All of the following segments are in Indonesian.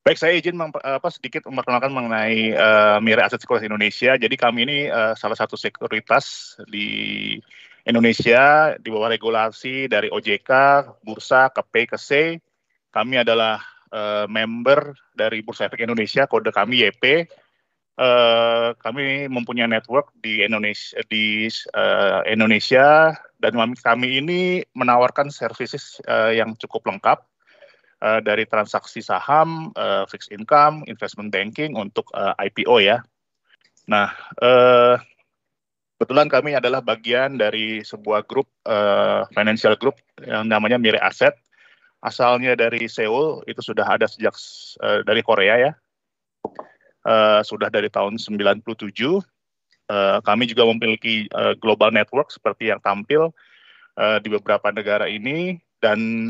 Baik, saya izin sedikit memperkenalkan mengenai Mirae Asset Sekuritas Indonesia. Jadi kami ini salah satu sekuritas di Indonesia di bawah regulasi dari OJK, Bursa, ke P, ke C. Kami adalah member dari Bursa Efek Indonesia, kode kami YP. Kami mempunyai network di Indonesia dan kami ini menawarkan services yang cukup lengkap. Dari transaksi saham, fixed income, investment banking untuk IPO ya. Nah, kebetulan kami adalah bagian dari sebuah grup financial group yang namanya Mirae Asset. Asalnya dari Seoul, itu sudah ada sejak dari Korea ya. Sudah dari tahun 97. Kami juga memiliki global network seperti yang tampil di beberapa negara ini, dan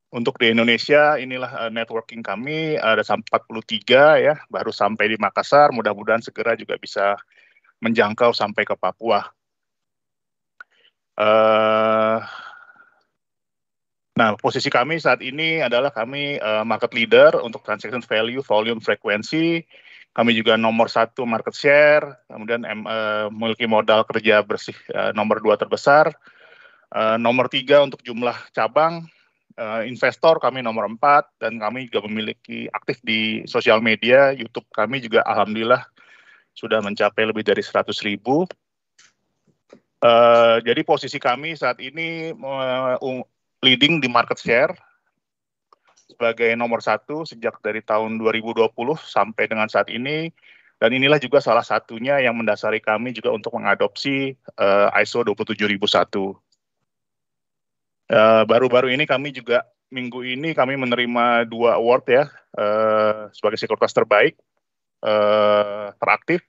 untuk di Indonesia, inilah networking kami, ada 43 ya, baru sampai di Makassar, mudah-mudahan segera juga bisa menjangkau sampai ke Papua. Nah, posisi kami saat ini adalah kami market leader untuk transaction value, volume, frekuensi. Kami juga nomor 1 market share, kemudian memiliki modal kerja bersih nomor 2 terbesar, nomor 3 untuk jumlah cabang. Investor kami nomor 4, dan kami juga memiliki aktif di sosial media. YouTube kami juga alhamdulillah sudah mencapai lebih dari 100.000. Jadi posisi kami saat ini leading di market share sebagai nomor 1 sejak dari tahun 2020 sampai dengan saat ini, dan inilah juga salah satunya yang mendasari kami juga untuk mengadopsi ISO 27001. Baru-baru ini kami juga minggu ini kami menerima 2 award ya, sebagai sekuritas terbaik teraktif.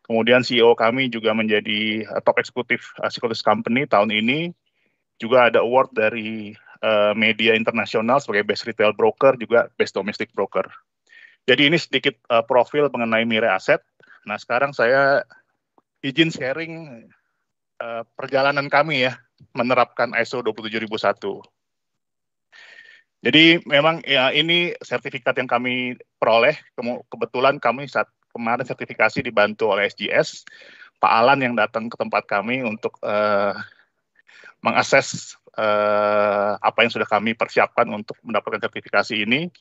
Kemudian CEO kami juga menjadi top eksekutif sekuritas company tahun ini. Juga ada award dari media internasional sebagai best retail broker, juga best domestic broker. Jadi ini sedikit profil mengenai Mirae Asset. Nah, sekarang saya izin sharing perjalanan kami ya menerapkan ISO 27001. Jadi memang ya ini sertifikat yang kami peroleh. Kebetulan kami saat kemarin sertifikasi dibantu oleh SGS, Pak Alan yang datang ke tempat kami untuk mengakses apa yang sudah kami persiapkan untuk mendapatkan sertifikasi ini.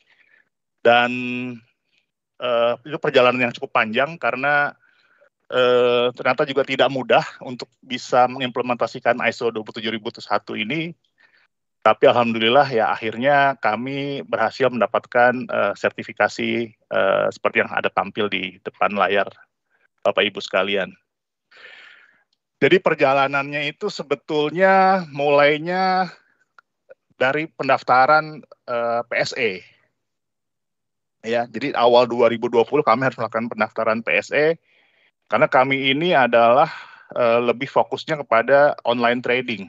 Dan itu perjalanan yang cukup panjang karena ternyata juga tidak mudah untuk bisa mengimplementasikan ISO 27001 ini. Tapi alhamdulillah ya akhirnya kami berhasil mendapatkan sertifikasi seperti yang ada tampil di depan layar Bapak Ibu sekalian. Jadi perjalanannya itu sebetulnya mulainya dari pendaftaran PSE. Ya, jadi awal 2020 kami harus melakukan pendaftaran PSE karena kami ini adalah lebih fokusnya kepada online trading.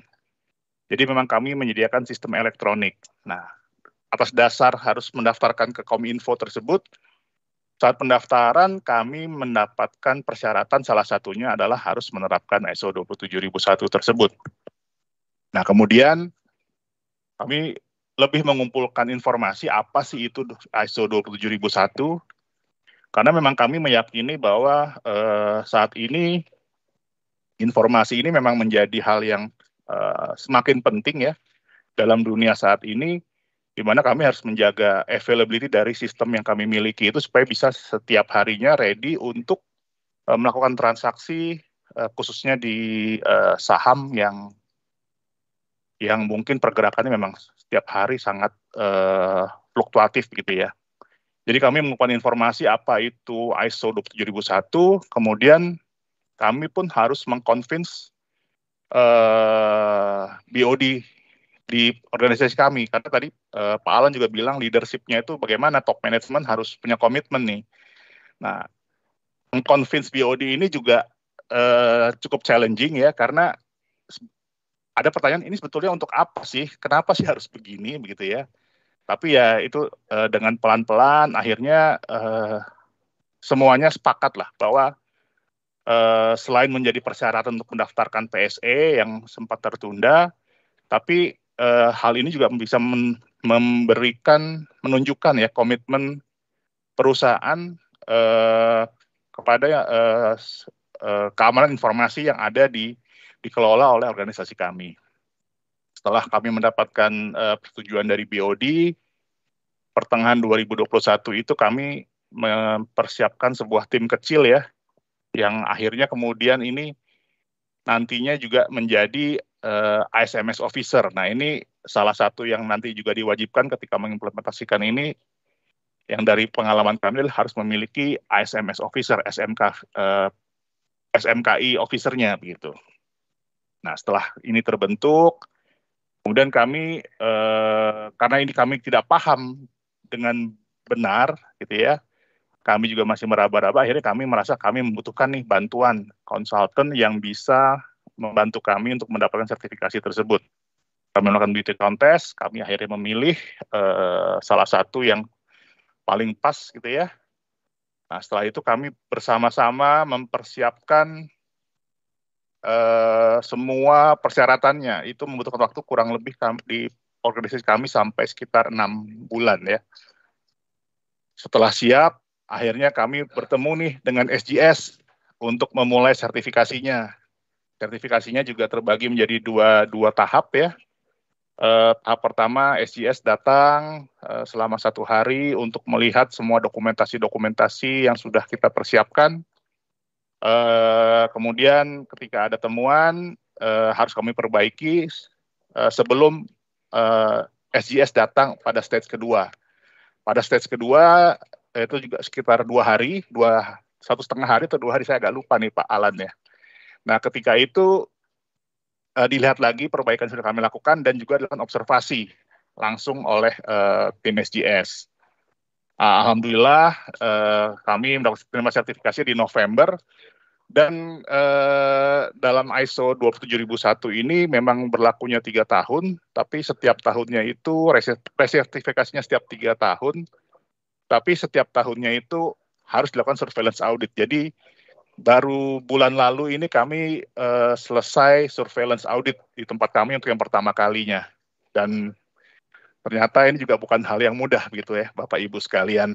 Jadi memang kami menyediakan sistem elektronik. Nah, atas dasar harus mendaftarkan ke Kominfo tersebut, saat pendaftaran kami mendapatkan persyaratan, salah satunya adalah harus menerapkan ISO 27001 tersebut. Nah, kemudian kami lebih mengumpulkan informasi apa sih itu ISO 27001, karena memang kami meyakini bahwa saat ini informasi ini memang menjadi hal yang semakin penting ya dalam dunia saat ini, di mana kami harus menjaga availability dari sistem yang kami miliki itu supaya bisa setiap harinya ready untuk melakukan transaksi, khususnya di saham yang mungkin pergerakannya memang setiap hari sangat fluktuatif gitu ya. Jadi kami mengumpulkan informasi apa itu ISO 27001, kemudian kami pun harus mengconvince BOD di organisasi kami, karena tadi Pak Alan juga bilang leadership-nya itu bagaimana top management harus punya komitmen nih. Nah, meng-convince BOD ini juga cukup challenging ya, karena ada pertanyaan ini sebetulnya untuk apa sih, kenapa sih harus begini begitu ya. Tapi ya itu dengan pelan-pelan akhirnya semuanya sepakat lah bahwa selain menjadi persyaratan untuk mendaftarkan PSE yang sempat tertunda, tapi hal ini juga bisa menunjukkan ya komitmen perusahaan kepada keamanan informasi yang ada dikelola oleh organisasi kami. Setelah kami mendapatkan persetujuan dari BOD, pertengahan 2021 itu kami mempersiapkan sebuah tim kecil ya, yang akhirnya kemudian ini nantinya juga menjadi ISMS officer. Nah, ini salah satu yang nanti juga diwajibkan ketika mengimplementasikan ini, yang dari pengalaman kami harus memiliki ISMS officer, SMKI officer-nya begitu. Nah, setelah ini terbentuk, kemudian kami karena ini kami tidak paham dengan benar gitu ya, kami juga masih meraba-raba, akhirnya kami merasa kami membutuhkan nih bantuan konsultan yang bisa membantu kami untuk mendapatkan sertifikasi tersebut. Kami melakukan beauty contest, kami akhirnya memilih salah satu yang paling pas gitu ya. Nah, setelah itu kami bersama-sama mempersiapkan semua persyaratannya. Itu membutuhkan waktu kurang lebih di organisasi kami sampai sekitar 6 bulan ya. Setelah siap, akhirnya kami bertemu nih dengan SGS untuk memulai sertifikasinya. Sertifikasinya juga terbagi menjadi dua tahap ya. Tahap pertama SGS datang selama 1 hari untuk melihat semua dokumentasi-dokumentasi yang sudah kita persiapkan. Kemudian ketika ada temuan harus kami perbaiki sebelum SGS datang pada stage kedua. Pada stage kedua itu juga sekitar 2 hari, 1,5 hari atau 2 hari, saya agak lupa nih Pak Alan ya. Nah, ketika itu dilihat lagi perbaikan sudah kami lakukan dan juga dilakukan observasi langsung oleh tim SGS. Alhamdulillah kami menerima sertifikasi di November, dan dalam ISO 27001 ini memang berlakunya 3 tahun, tapi setiap tahunnya itu resertifikasinya setiap 3 tahun, tapi setiap tahunnya itu harus dilakukan surveillance audit. Jadi baru bulan lalu ini kami selesai surveillance audit di tempat kami untuk yang pertama kalinya. Dan ternyata ini juga bukan hal yang mudah begitu ya, Bapak Ibu sekalian.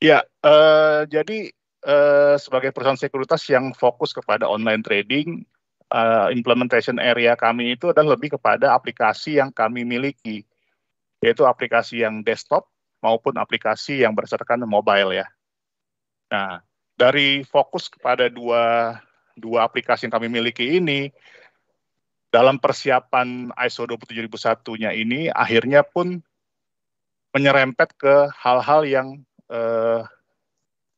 Ya, jadi sebagai perusahaan sekuritas yang fokus kepada online trading, implementation area kami itu adalah lebih kepada aplikasi yang kami miliki, yaitu aplikasi yang desktop maupun aplikasi yang berdasarkan mobile ya. Nah, dari fokus kepada dua aplikasi yang kami miliki ini, dalam persiapan ISO 27001-nya ini akhirnya pun menyerempet ke hal-hal yang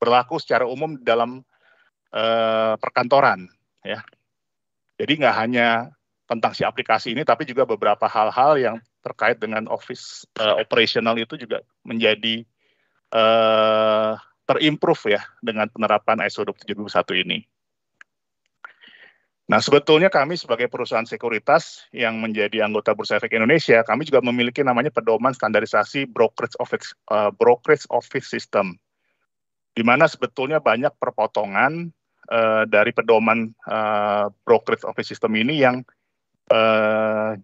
berlaku secara umum dalam perkantoran ya. Jadi nggak hanya tentang si aplikasi ini, tapi juga beberapa hal-hal yang terkait dengan office operational itu juga menjadi terimprove ya dengan penerapan ISO 27001 ini. Nah, sebetulnya kami sebagai perusahaan sekuritas yang menjadi anggota Bursa Efek Indonesia, kami juga memiliki namanya pedoman standarisasi brokerage office system, di mana sebetulnya banyak perpotongan dari pedoman brokerage office system ini yang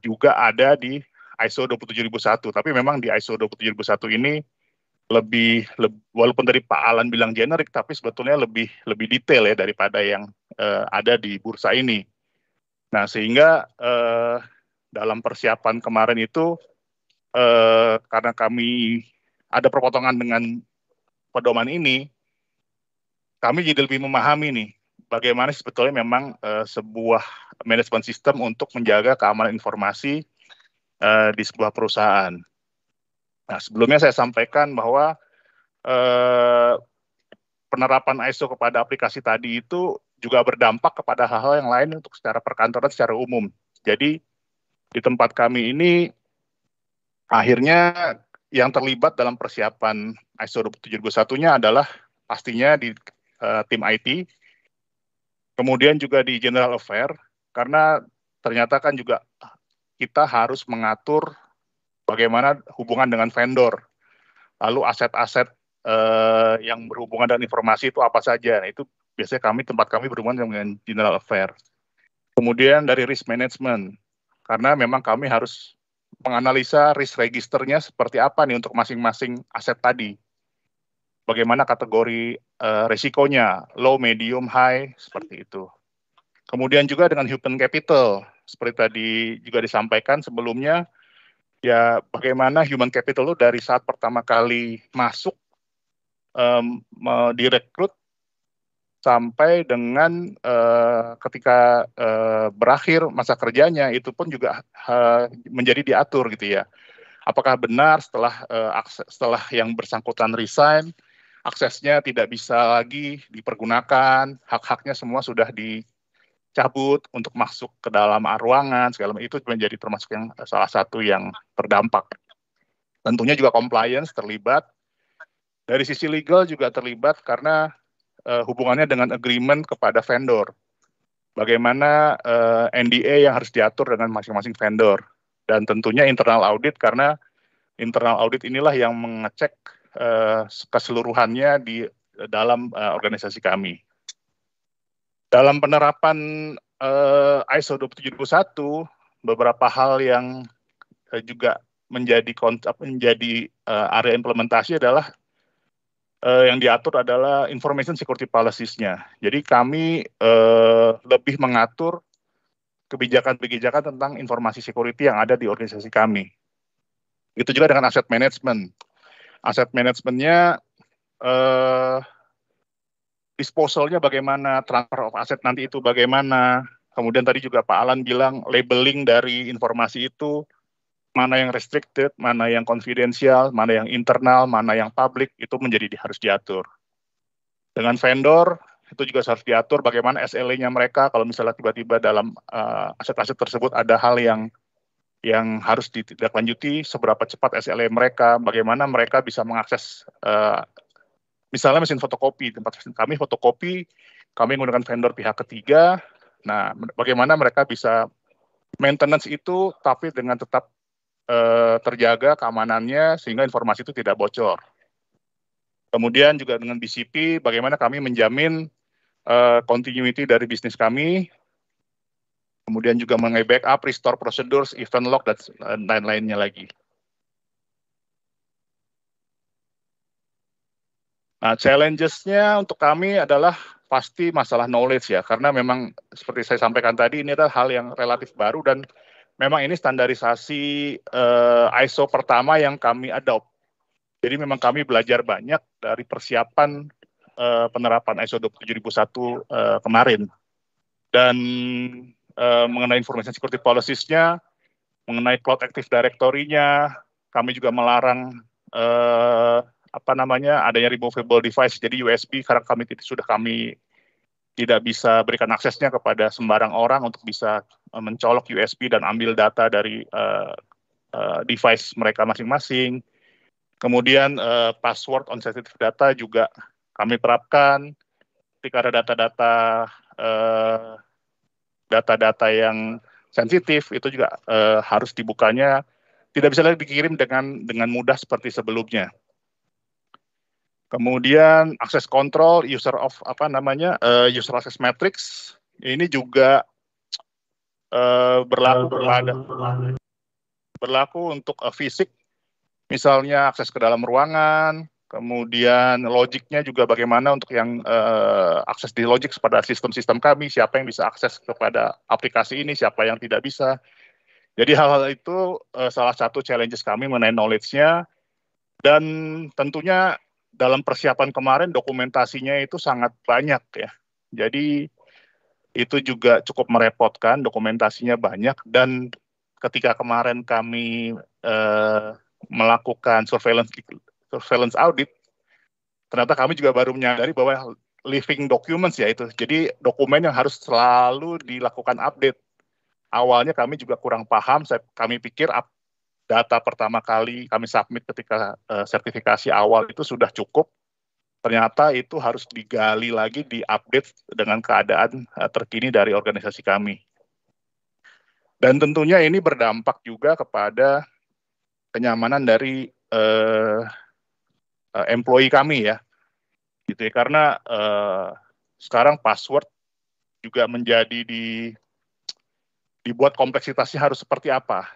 juga ada di ISO 27001. Tapi memang di ISO 27001 ini walaupun dari Pak Alan bilang generik, tapi sebetulnya lebih detail ya daripada yang ada di bursa ini. Nah, sehingga dalam persiapan kemarin itu karena kami ada perpotongan dengan pedoman ini, kami jadi lebih memahami nih bagaimana sebetulnya memang sebuah manajemen sistem untuk menjaga keamanan informasi di sebuah perusahaan. Nah, sebelumnya saya sampaikan bahwa penerapan ISO kepada aplikasi tadi itu juga berdampak kepada hal-hal yang lain untuk secara perkantoran secara umum. Jadi di tempat kami ini akhirnya yang terlibat dalam persiapan ISO 27001-nya adalah pastinya di tim IT, kemudian juga di General Affair, karena ternyata kan juga kita harus mengatur bagaimana hubungan dengan vendor, lalu aset-aset yang berhubungan dengan informasi itu apa saja. Nah, itu biasanya tempat kami berhubungan dengan General Affair. Kemudian dari risk management, karena memang kami harus menganalisa risk registernya seperti apa nih untuk masing-masing aset tadi. Bagaimana kategori risikonya, low, medium, high, seperti itu. Kemudian juga dengan human capital, seperti tadi juga disampaikan sebelumnya, ya bagaimana human capital itu dari saat pertama kali masuk, direkrut, sampai dengan ketika berakhir masa kerjanya itu pun juga menjadi diatur gitu ya. Apakah benar setelah yang bersangkutan resign, aksesnya tidak bisa lagi dipergunakan, hak-haknya semua sudah dicabut untuk masuk ke dalam ruangan segala macam, itu menjadi termasuk yang salah satu yang terdampak. Tentunya juga compliance terlibat, dari sisi legal juga terlibat karena hubungannya dengan agreement kepada vendor. Bagaimana NDA yang harus diatur dengan masing-masing vendor. Dan tentunya internal audit, karena internal audit inilah yang mengecek keseluruhannya di dalam organisasi kami. Dalam penerapan ISO 27001, beberapa hal yang juga menjadi area implementasi adalah yang diatur adalah information security policies-nya. Jadi kami lebih mengatur kebijakan-kebijakan tentang informasi security yang ada di organisasi kami. Itu juga dengan asset management. Asset manajemennya, disposalnya bagaimana, transfer of asset nanti itu bagaimana. Kemudian tadi juga Pak Alan bilang labeling dari informasi itu, mana yang restricted, mana yang confidential, mana yang internal, mana yang public, itu harus diatur. Dengan vendor, itu juga harus diatur bagaimana SLA-nya mereka, kalau misalnya tiba-tiba dalam aset-aset tersebut ada hal yang harus ditindaklanjuti, seberapa cepat SLA mereka, bagaimana mereka bisa mengakses, misalnya mesin fotokopi, tempat kami fotokopi, kami menggunakan vendor pihak ketiga, nah bagaimana mereka bisa maintenance itu, tapi dengan tetap terjaga keamanannya, sehingga informasi itu tidak bocor. Kemudian juga dengan BCP, bagaimana kami menjamin continuity dari bisnis kami, kemudian juga mengenai backup, restore procedures, event log, dan lain-lainnya lagi. Nah, challenges-nya untuk kami adalah pasti masalah knowledge ya, karena memang seperti saya sampaikan tadi, ini adalah hal yang relatif baru dan memang ini standarisasi ISO pertama yang kami adopt. Jadi memang kami belajar banyak dari persiapan penerapan ISO 27001 kemarin. Dan mengenai information security policies-nya, mengenai Cloud Active Directory-nya, kami juga melarang adanya removable device, jadi USB, karena kami tidak bisa berikan aksesnya kepada sembarang orang untuk bisa mencolok USB dan ambil data dari device mereka masing-masing. Kemudian password on sensitive data juga kami terapkan. Ketika ada data-data yang sensitif, itu juga harus dibukanya, tidak bisa lagi dikirim dengan mudah seperti sebelumnya. Kemudian access control, user access matrix, ini juga berlaku untuk fisik, misalnya akses ke dalam ruangan, kemudian logiknya juga bagaimana untuk yang akses di logik pada sistem-sistem kami, siapa yang bisa akses kepada aplikasi ini, siapa yang tidak bisa. Jadi hal-hal itu salah satu challenges kami mengenai knowledge-nya, dan tentunya dalam persiapan kemarin dokumentasinya itu sangat banyak ya. Jadi itu juga cukup merepotkan, dokumentasinya banyak, dan ketika kemarin kami melakukan surveillance audit, ternyata kami juga baru menyadari bahwa living documents ya itu. Jadi dokumen yang harus selalu dilakukan update. Awalnya kami juga kurang paham, kami pikir data pertama kali kami submit ketika sertifikasi awal itu sudah cukup. Ternyata itu harus digali lagi, diupdate dengan keadaan terkini dari organisasi kami. Dan tentunya ini berdampak juga kepada kenyamanan dari employee kami ya, gitu ya. Karena sekarang password juga menjadi dibuat kompleksitasnya harus seperti apa,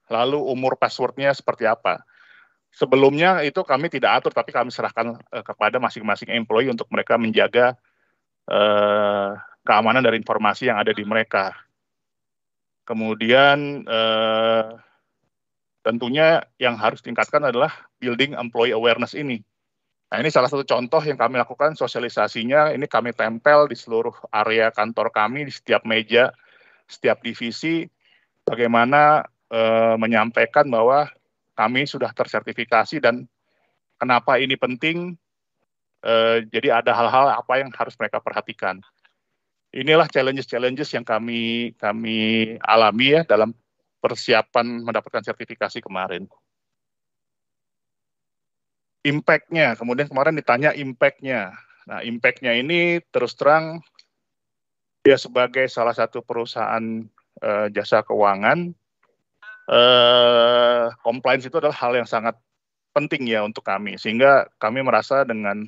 lalu umur passwordnya seperti apa. Sebelumnya itu kami tidak atur, tapi kami serahkan kepada masing-masing employee untuk mereka menjaga keamanan dari informasi yang ada di mereka. Kemudian tentunya yang harus ditingkatkan adalah building employee awareness ini. Nah, ini salah satu contoh yang kami lakukan sosialisasinya, ini kami tempel di seluruh area kantor kami, di setiap meja, setiap divisi, bagaimana menyampaikan bahwa kami sudah tersertifikasi dan kenapa ini penting, jadi ada hal-hal apa yang harus mereka perhatikan. Inilah challenges yang kami alami ya dalam persiapan mendapatkan sertifikasi kemarin. Impact-nya, kemudian kemarin ditanya impact-nya. Nah, impact-nya ini terus terang ya sebagai salah satu perusahaan jasa keuangan, compliance itu adalah hal yang sangat penting ya untuk kami, sehingga kami merasa dengan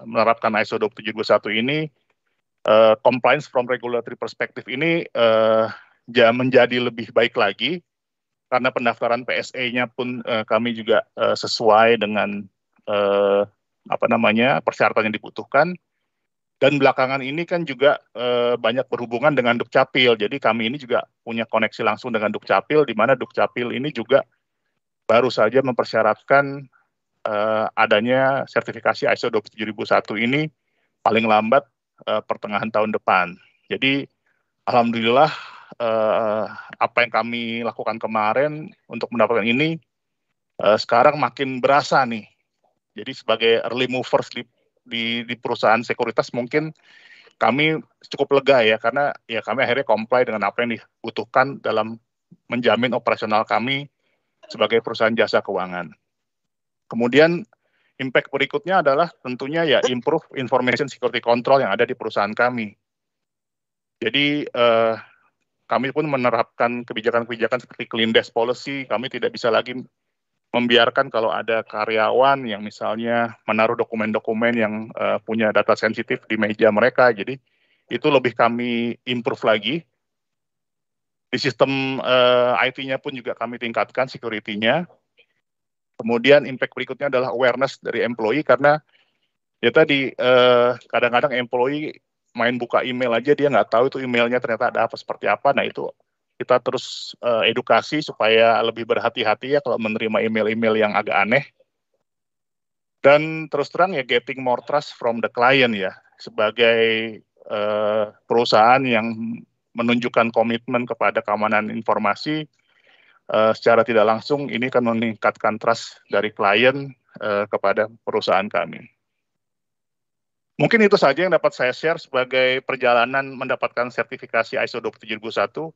menerapkan ISO 27021 ini, compliance from regulatory perspective ini menjadi lebih baik lagi, karena pendaftaran PSE-nya pun kami juga sesuai dengan persyaratan yang dibutuhkan. Dan belakangan ini kan juga banyak berhubungan dengan Dukcapil. Jadi kami ini juga punya koneksi langsung dengan Dukcapil, di mana Dukcapil ini juga baru saja mempersyaratkan adanya sertifikasi ISO 27001 ini paling lambat pertengahan tahun depan. Jadi alhamdulillah apa yang kami lakukan kemarin untuk mendapatkan ini sekarang makin berasa nih. Jadi sebagai early movers di perusahaan sekuritas mungkin kami cukup lega ya, karena ya kami akhirnya comply dengan apa yang dibutuhkan dalam menjamin operasional kami sebagai perusahaan jasa keuangan. Kemudian impact berikutnya adalah tentunya ya improve information security control yang ada di perusahaan kami. Jadi kami pun menerapkan kebijakan-kebijakan seperti clean desk policy. Kami tidak bisa lagi membiarkan kalau ada karyawan yang misalnya menaruh dokumen-dokumen yang punya data sensitif di meja mereka. Jadi itu lebih kami improve lagi. Di sistem IT-nya pun juga kami tingkatkan security-nya. Kemudian impact berikutnya adalah awareness dari employee, karena ya tadi kadang-kadang employee main buka email aja dia nggak tahu itu emailnya ternyata ada apa seperti apa. Nah itu kita terus edukasi supaya lebih berhati-hati ya kalau menerima email-email yang agak aneh. Dan terus terang ya getting more trust from the client ya, sebagai perusahaan yang menunjukkan komitmen kepada keamanan informasi, secara tidak langsung ini akan meningkatkan trust dari klien kepada perusahaan kami. Mungkin itu saja yang dapat saya share sebagai perjalanan mendapatkan sertifikasi ISO 27001.